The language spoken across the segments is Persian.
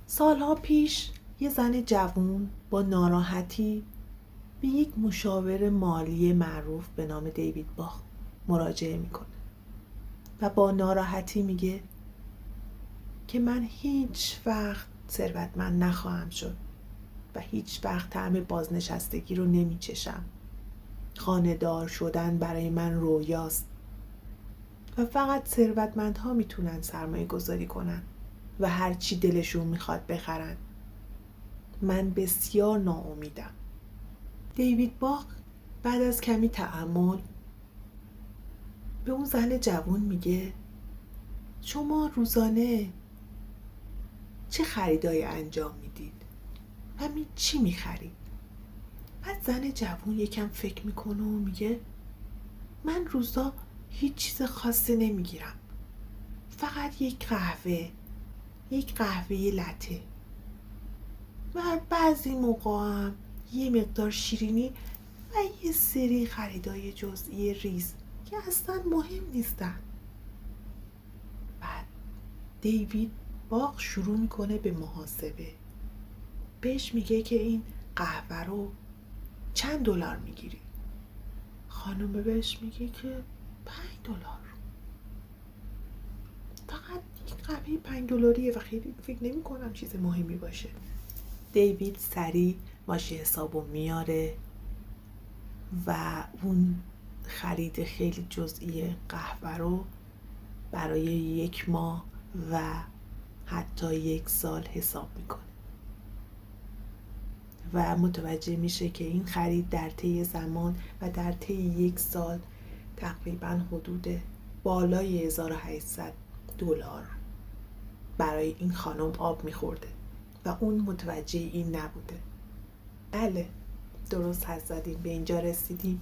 سالها پیش یه زن جوون با ناراحتی به یک مشاور مالی معروف به نام دیوید باخ مراجعه میکنه و با ناراحتی میگه که من هیچ وقت ثروتمند نخواهم شد و هیچ وقت طعم بازنشستگی رو نمیچشم. خانه‌دار شدن برای من رویاست و فقط ثروتمندها میتونن سرمایه گذاری کنن و هر چی دلشون میخواد بخرن. من بسیار ناامیدم. دیوید باخ بعد از کمی تأمل به اون زن جوان میگه شما روزانه چه خریدایی انجام میدید و چی میخرید؟ بعد زن جوان یکم فکر میکنه و میگه من روزا هیچ چیز خاصی نمیگیرم، فقط یک قهوه لته و بعضی موقع هم یه مقدار شیرینی و یه سری خریدای جزئی ریز که اصلا مهم نیستن. بعد دیوید باخ شروع میکنه به محاسبه. بهش میگه که این قهوه رو چند دلار میگیری؟ خانم بهش میگه که $5. فقط یک قهوه $5 و خیلی فکر نمی کنم چیز مهمی باشه. دیوید سریع ماشه حسابو میاره و اون خرید خیلی جزئی قهوه رو برای 1 ماه و حتی 1 سال حساب میکنه و متوجه میشه که این خرید در طی زمان و در طی 1 سال تقریبا حدود بالای $1800 برای این خانم آب میخورده و اون متوجه این نبوده. بله، درست حد زدیم، به اینجا رسیدیم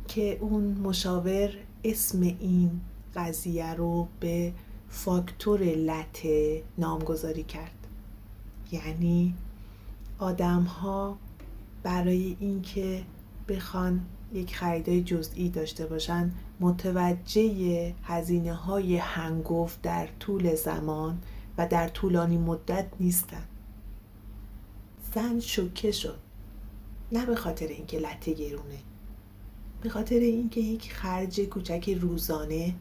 که اون مشاور اسم این قضیه رو به فاکتور لته نامگذاری کرد. یعنی آدم ها برای اینکه بخوان یک خریدای جزئی داشته باشن متوجه هزینه های هنگفت در طول زمان و در طولانی مدت نیستن. زن شوکه شد، نه به خاطر اینکه لته گرونه، به خاطر اینکه یک خرج کوچک روزانه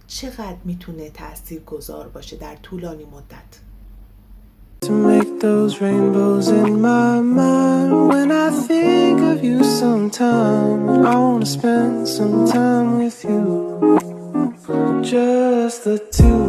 چقدر میتونه تأثیر گذار باشه در طولانی مدت. To make those rainbows in my mind. When I think of you sometime, I wanna spend some time with you. Just the two